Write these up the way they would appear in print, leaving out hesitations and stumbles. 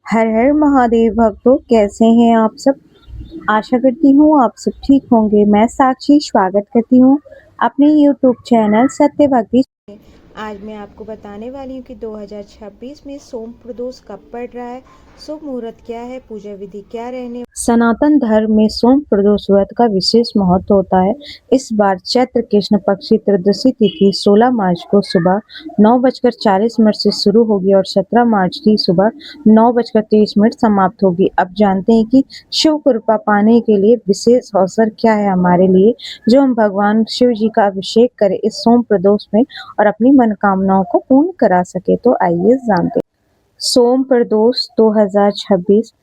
हर हर महादेव भक्तों, कैसे हैं आप सब। आशा करती हूँ आप सब ठीक होंगे। मैं साक्षी स्वागत करती हूँ अपने यूट्यूब चैनल सत्य भक्ति। आज मैं आपको बताने वाली हूँ कि 2026 में सोम प्रदोष कब पड़ रहा है, शुभ मुहूर्त क्या है, पूजा विधि क्या रहने। सनातन धर्म में सोम प्रदोष व्रत का विशेष महत्व होता है। इस बार चैत्र कृष्ण पक्ष की त्रयोदशी तिथि 16 मार्च को सुबह 9:40 से शुरू होगी और 17 मार्च की सुबह 9:23 समाप्त होगी। अब जानते हैं कि शिव कृपा पाने के लिए विशेष अवसर क्या है हमारे लिए, जो हम भगवान शिव जी का अभिषेक करें इस सोम प्रदोष में और अपनी मनोकामनाओं को पूर्ण करा सके। तो आइए जानते हैं। सोम प्रदोष 2026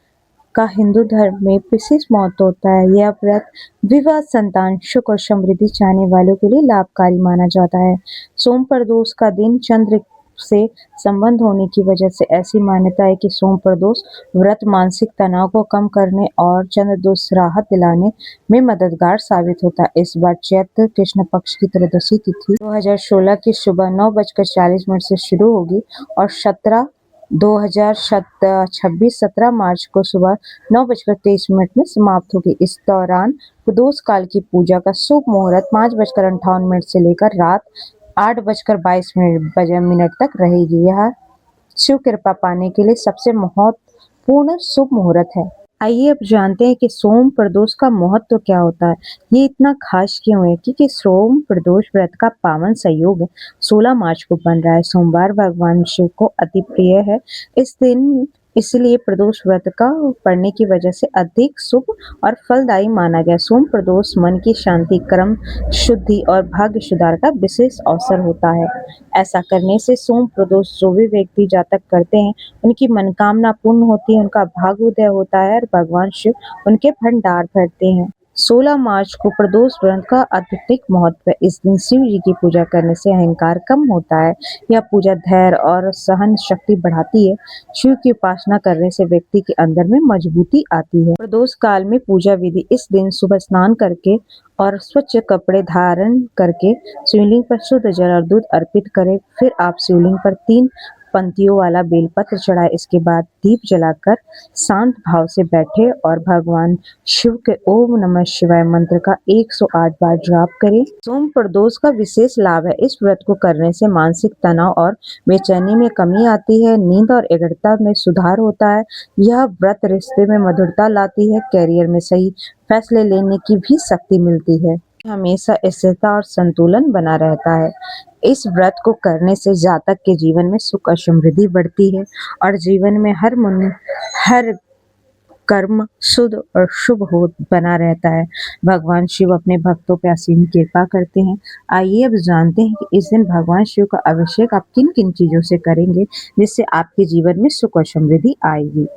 का हिंदू धर्म में विशेष महत्व होता है। यह व्रत विवाह, संतान, सुख और समृद्धि चाहने वालों के लिए लाभकारी माना जाता है। सोम प्रदोष का दिन चंद्र से संबंध होने की वजह से ऐसी मान्यता है कि सोम प्रदोष व्रत मानसिक तनाव को कम करने और चंद्र दोष राहत दिलाने में मददगार साबित होता है। इस बार चैत्र कृष्ण पक्ष की त्रयोदशी तिथि 2016 की सुबह 9:40 से शुरू होगी और 17 मार्च को सुबह 9:23 में समाप्त होगी। इस दौरान प्रदोष काल की पूजा का शुभ मुहूर्त 5:58 से लेकर रात 8:22 तक रहेगी। यह शिव कृपा पाने के लिए सबसे महत्वपूर्ण शुभ मुहूर्त है। आइए अब जानते हैं कि सोम प्रदोष का महत्व क्या होता है। ये इतना खास क्यों है क्योंकि सोम प्रदोष व्रत का पावन संयोग 16 मार्च को बन रहा है। सोमवार भगवान शिव को अति प्रिय है। इस दिन इसलिए प्रदोष व्रत का पढ़ने की वजह से अधिक शुभ और फलदायी माना गया। सोम प्रदोष मन की शांति, कर्म शुद्धि और भाग्य सुधार का विशेष अवसर होता है। ऐसा करने से सोम प्रदोष जो भी व्यक्ति जातक करते हैं उनकी मनोकामना पूर्ण होती है, उनका भाग्य उदय होता है और भगवान शिव उनके भंडार भरते हैं। 16 मार्च को प्रदोष व्रत का अत्यधिक महत्व है। इस दिन शिव जी की पूजा करने से अहंकार कम होता है। यह पूजा धैर्य और सहन शक्ति बढ़ाती है। शिव की उपासना करने से व्यक्ति के अंदर में मजबूती आती है। प्रदोष काल में पूजा विधि: इस दिन सुबह स्नान करके और स्वच्छ कपड़े धारण करके शिवलिंग पर शुद्ध जल और दूध अर्पित करें। फिर आप शिवलिंग पर 3 पंक्तियों वाला बेलपत्र चढ़ाए। इसके बाद दीप जलाकर शांत भाव से बैठे और भगवान शिव के ओम नमः शिवाय मंत्र का 108 बार जाप करें। सोम प्रदोष का विशेष लाभ है। इस व्रत को करने से मानसिक तनाव और बेचैनी में कमी आती है, नींद और एकाग्रता में सुधार होता है। यह व्रत रिश्ते में मधुरता लाती है, कैरियर में सही फैसले लेने की भी शक्ति मिलती है। हमेशा स्थिरता और संतुलन बना रहता है। इस व्रत को करने से जातक के जीवन में सुख और समृद्धि बढ़ती है और जीवन में हर कर्म शुद्ध और शुभ हो बना रहता है। भगवान शिव अपने भक्तों पर असीम कृपा करते हैं। आइए अब जानते हैं कि इस दिन भगवान शिव का अभिषेक आप किन किन चीजों से करेंगे जिससे आपके जीवन में सुख और समृद्धि आएगी।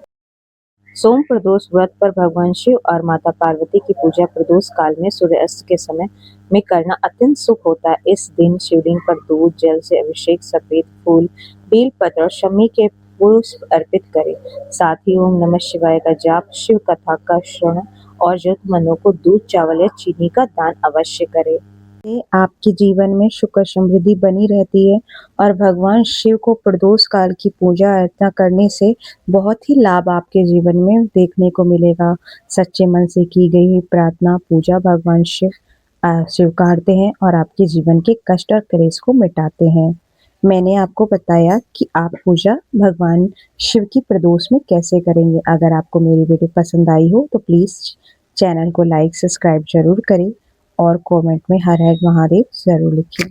सोम प्रदोष व्रत पर भगवान शिव और माता पार्वती की पूजा प्रदोष काल में सूर्यास्त के समय में करना अत्यंत शुभ होता है। इस दिन शिवलिंग पर दूध जल से अभिषेक, सफेद फूल, बेलपत्र और शमी के पुष्प अर्पित करें। साथ ही ओम नमः शिवाय का जाप, शिव कथा का श्रवण और जरूरतमंदों को दूध, चावल या चीनी का दान अवश्य करें। आपके जीवन में सुख और समृद्धि बनी रहती है और भगवान शिव को प्रदोष काल की पूजा अर्चना करने से बहुत ही लाभ आपके जीवन में देखने को मिलेगा। सच्चे मन से की गई हुई प्रार्थना, पूजा भगवान शिव स्वीकारते हैं और आपके जीवन के कष्ट और क्लेश को मिटाते हैं। मैंने आपको बताया कि आप पूजा भगवान शिव की प्रदोष में कैसे करेंगे। अगर आपको मेरी वीडियो पसंद आई हो तो प्लीज़ चैनल को लाइक, सब्सक्राइब जरूर करें और कमेंट में हर हर महादेव जरूर लिखिए।